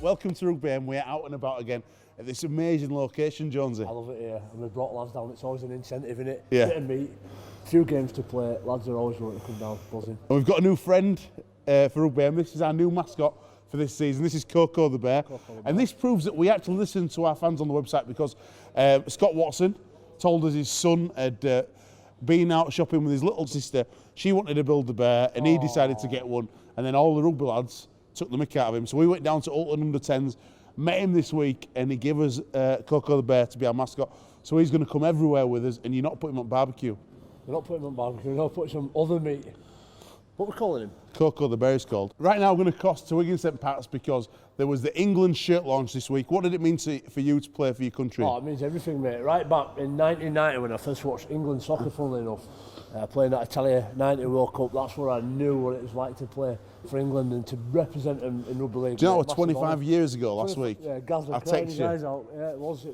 welcome to Rugby, and we're out and about again at this amazing location, Jonesy. I love it here, and we've brought lads down. It's always an incentive, isn't it? Yeah. Bit of meat, a few games to play. Lads are always wanting to come down, buzzing. And we've got a new friend for Rugby, and this is our new mascot for this season. This is Coco the Bear. And this proves that we actually listen to our fans on the website, because Scott Watson told us his son had been out shopping with his little sister. She wanted to build the bear, and he decided to get one. And then all the rugby lads took the mick out of him. So we went down to Alton under-10s, met him this week, and he gave us Coco the Bear to be our mascot. So he's going to come everywhere with us, and you're not putting him on barbecue. We're not putting him on barbecue, we're not putting some other meat. What are we calling him? Coco the Bear is called. Right now we're going to cross to Wigan St Pat's because there was the England shirt launch this week. What did it mean for you to play for your country? Oh, it means everything, mate. Right back in 1990 when I first watched England soccer, funnily enough, playing that Italia 90 World Cup, that's where I knew what it was like to play for England and to represent them in Rugby League. Do you know what, 25 years ago last week? Yeah, Gaz was crying his eyes out. Yeah, it was.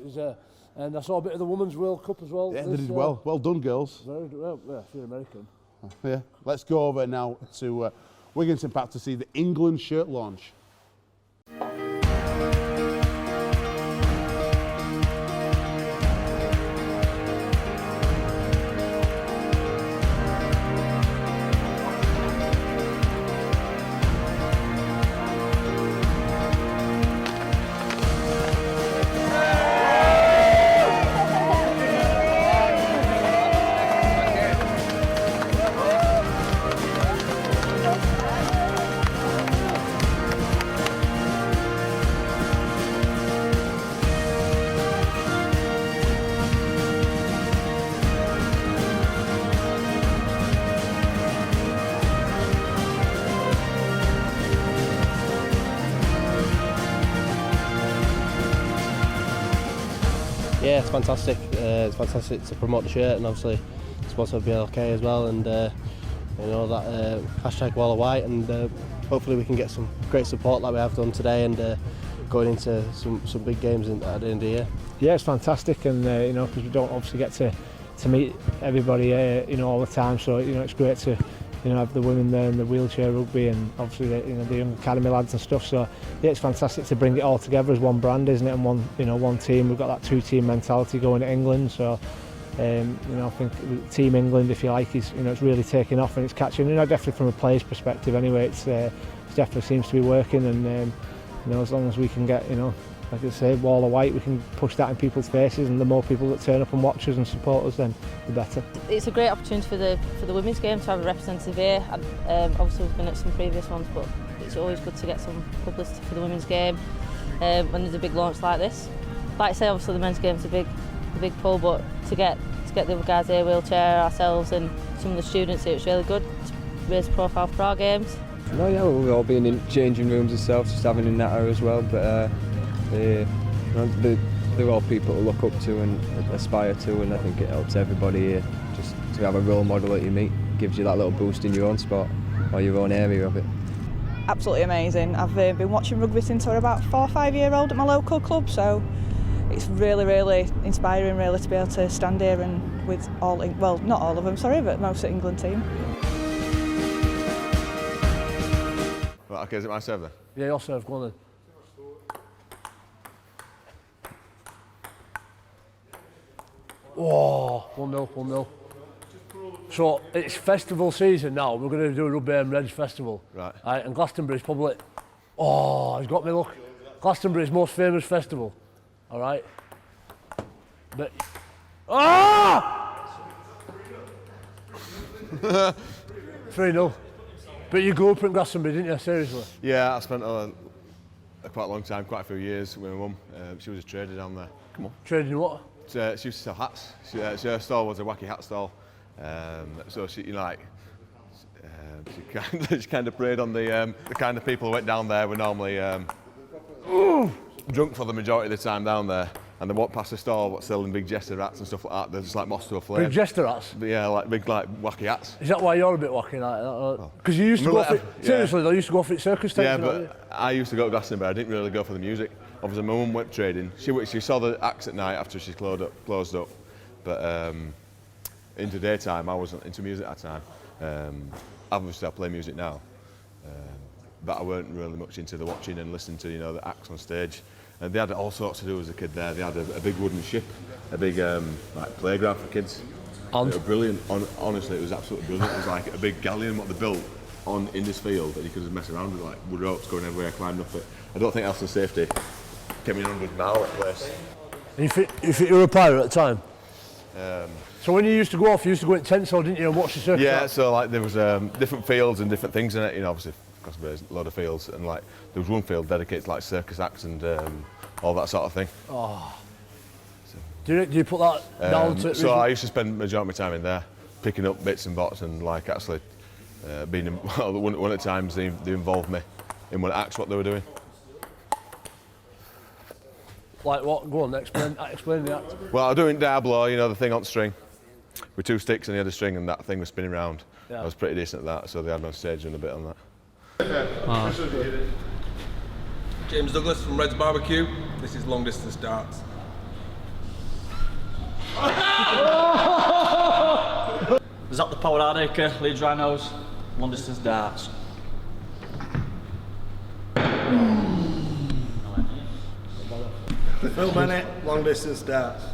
And I saw a bit of the Women's World Cup as well. Yeah, they did well. Well done, girls. Very well, yeah, if you're American. Yeah, let's go over now to Wigan St Pat's to see the England shirt launch. Yeah, it's fantastic. It's fantastic to promote the shirt, and obviously sponsored by BLK as well, and you know that hashtag Wall of White, and hopefully we can get some great support like we have done today, and going into some big games at the end of the year. Yeah, it's fantastic, and you know, because we don't obviously get to meet everybody you know, all the time, so you know, it's great to have the women there and the wheelchair rugby, and obviously the young academy lads and stuff. So yeah, it's fantastic to bring it all together as one brand, isn't it? And one team. We've got that two-team mentality going at England. So you know, I think Team England, if you like, is it's really taking off and it's catching. Definitely from a player's perspective, anyway, it definitely seems to be working. And as long as we can get like I say, Wall of White, we can push that in people's faces, and the more people that turn up and watch us and support us, then the better. It's a great opportunity for the women's game to have a representative here. Obviously we've been at some previous ones, but it's always good to get some publicity for the women's game when there's a big launch like this. Like I say, obviously the men's game's a big pull, but to get the other guys here, wheelchair, ourselves and some of the students here, it's really good to raise the profile for our games. No, yeah, we've all been in changing rooms and stuff, just having a natter as well, but they're all people to look up to and aspire to, and I think it helps everybody here just to have a role model that you meet. Gives you that little boost in your own sport or your own area of it. Absolutely amazing. I've been watching rugby since I was about 4 or 5 years old at my local club, so it's really inspiring really to be able to stand here and with well, not all of them, sorry, but most of the England team. Right, okay, is it my serve then? Yeah, your serve, go on then. Oh, 1-0, 1-0. So it's festival season now. We're going to do a Rugby and Reds festival. Right. And Glastonbury's probably, he's got me look. Glastonbury's most famous festival. All right. But 3-0. But you grew up in Glastonbury, didn't you? Seriously? Yeah, I spent quite a long time, quite a few years with my mum. She was a trader down there. Come on. Trading what? She used to sell hats. Her stall was a wacky hat stall. So she, she kind of preyed on the kind of people who went down there were normally drunk for the majority of the time down there. And they walk past the stall selling big jester hats and stuff like that. They're just like moss to a flame. Big jester hats? Yeah, like big wacky hats. Is that why you're a bit wacky like that? Because you used to go for it, seriously, they used to go for it circus takes. Yeah, but I used to go to Glastonbury. I didn't really go for the music. Obviously, my mum went trading. She saw the acts at night after she closed up. But into daytime, I wasn't into music at that time. Obviously, I play music now. but I weren't really much into the watching and listening to, you know, the acts on stage. And they had all sorts to do as a kid there. They had a big wooden ship, a big like playground for kids. And? It was brilliant. Honestly, it was absolutely brilliant. It was like a big galleon what they built in this field, and you could just mess around with like wood ropes going everywhere, climbing up it. I don't think health and safety kept me in 100 mile that place. And you think you were a pirate at the time? So when you used to go off, you used to go in tents, or didn't you, and watch the circus? Yeah, so like there was different fields and different things in it. You know, obviously, because there's a load of fields, and like there was one field dedicated to like circus acts and all that sort of thing. Oh. Do you put that down to? So I used to spend the majority of my time in there, picking up bits and bots, and like actually being in, well, one of the times they involved me in one acts what they were doing. Like what? Go on, explain the act. Well, I was doing Diablo, you know, the thing on string, with 2 sticks and he had a string and that thing was spinning round. Yeah. I was pretty decent at that, so they had me on stage doing a bit on that. James Douglas from Red's Barbecue. This is long distance darts. Zap the Power Hardacre, Leeds Rhinos, long distance darts. Phil Bennett, long distance darts.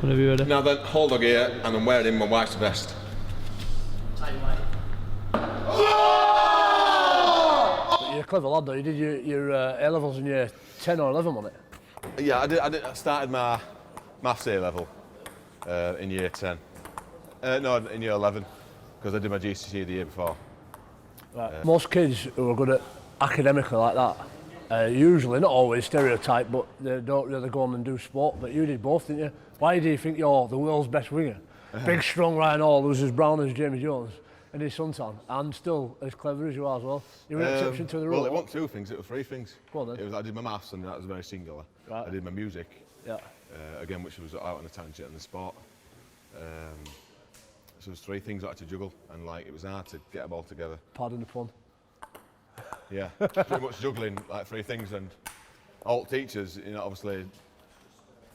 Whenever you're ready. Now then, hold dog here, and I'm wearing my wife's vest. You're a clever lad though, you did your A-levels in year 10 or 11 on it? Yeah, I started my maths A-level in year 10. No, in year 11, because I did my GCSE the year before. Right. Most kids who are good at academically like that, usually, not always stereotype, but they don't really go on and do sport, but you did both, didn't you? Why do you think you're the world's best winger? Big, strong Ryan Hall, who's as brown as Jamie Jones, and his suntan, and still as clever as you are as well. You're an exception to the rule. Well, it wasn't 2 things, it was 3 things. Go on then. I did my maths, and that was very singular. Right. I did my music, Yeah. again, which was out on a tangent, and the sport. So there's 3 things I had to juggle, and like it was hard to get them all together. Pardon the pun. Yeah, pretty much juggling like 3 things, and all teachers, you know, obviously,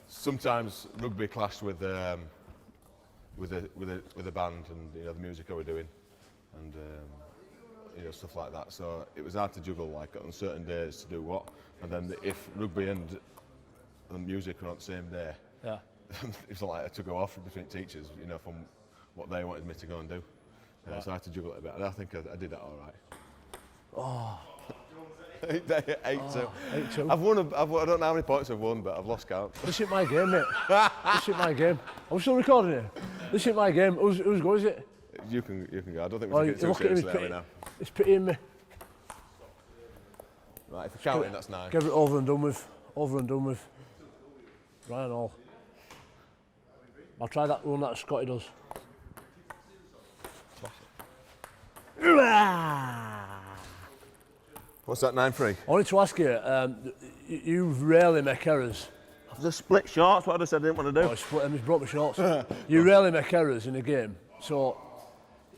sometimes rugby clashed with the band and you know the music I were doing, and you know stuff like that. So it was hard to juggle like on certain days to do what, and then if rugby and music were on the same day, Yeah. it's not like I had to go off from different teachers, you know, from what they wanted me to go and do. So I had to juggle it a bit, and I think I did that all right. Oh. 8-2. 8-2. I've won. I don't know how many points I've won, but I've lost count. This ain't my game, mate. This ain't my game. I'm still recording here. This ain't my game. Whose go is it? You can go. I don't think we should get too seriously are we now. It's pitying me. Right, if you're counting, that's 9. Get it over and done with. Over and done with. Ryan Hall. I'll try that one that Scotty does. What's that, 9-3? I wanted to ask you, you rarely make errors. I've just split shorts, what I said I didn't want to do. Oh, I split them, he's brought me shorts. You rarely make errors in a game, so,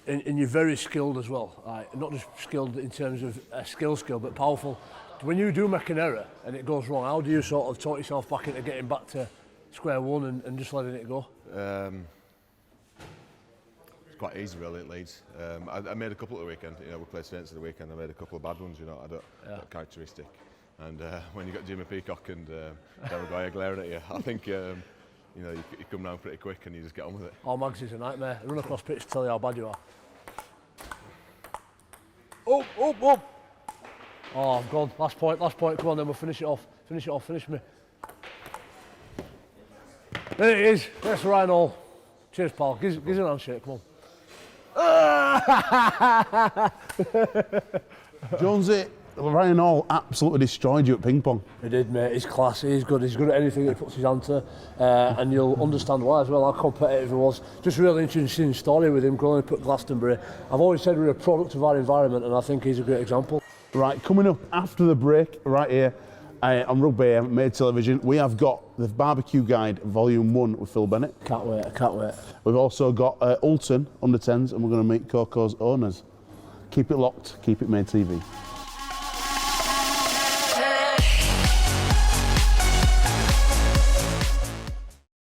and you're very skilled as well. Like, not just skilled in terms of skill, but powerful. When you do make an error and it goes wrong, how do you sort of talk yourself back into getting back to square one and just letting it go? It's quite easy really at Leeds. I made a couple at the weekend, you know, we played Saints at the weekend, I made a couple of bad ones, you know, that characteristic. And when you got Jimmy Peacock and Darryl Goyer glaring at you, I think, you know, you come round pretty quick and you just get on with it. Oh, Mags is a nightmare. Run across pitch to tell you how bad you are. Up. Oh, I've gone. Last point. Come on then, we'll finish it off. Finish me. There it is. That's Ryan Hall. Cheers, pal. Give us an handshake, come on. Jonesy, Ryan Hall absolutely destroyed you at ping pong. He did, mate. He's classy. He's good at anything he puts his hand to. And you'll understand why as well, how competitive he was. Just a really interesting story with him growing up at Glastonbury. I've always said we're a product of our environment, and I think he's a great example. Right, coming up after the break, right here on Rugby AM, Made Television, we have got the Barbecue Guide Volume 1 with Phil Bennett. I can't wait. We've also got Ulton under 10s, and we're going to meet Coco's owners. Keep it locked, keep it Made TV.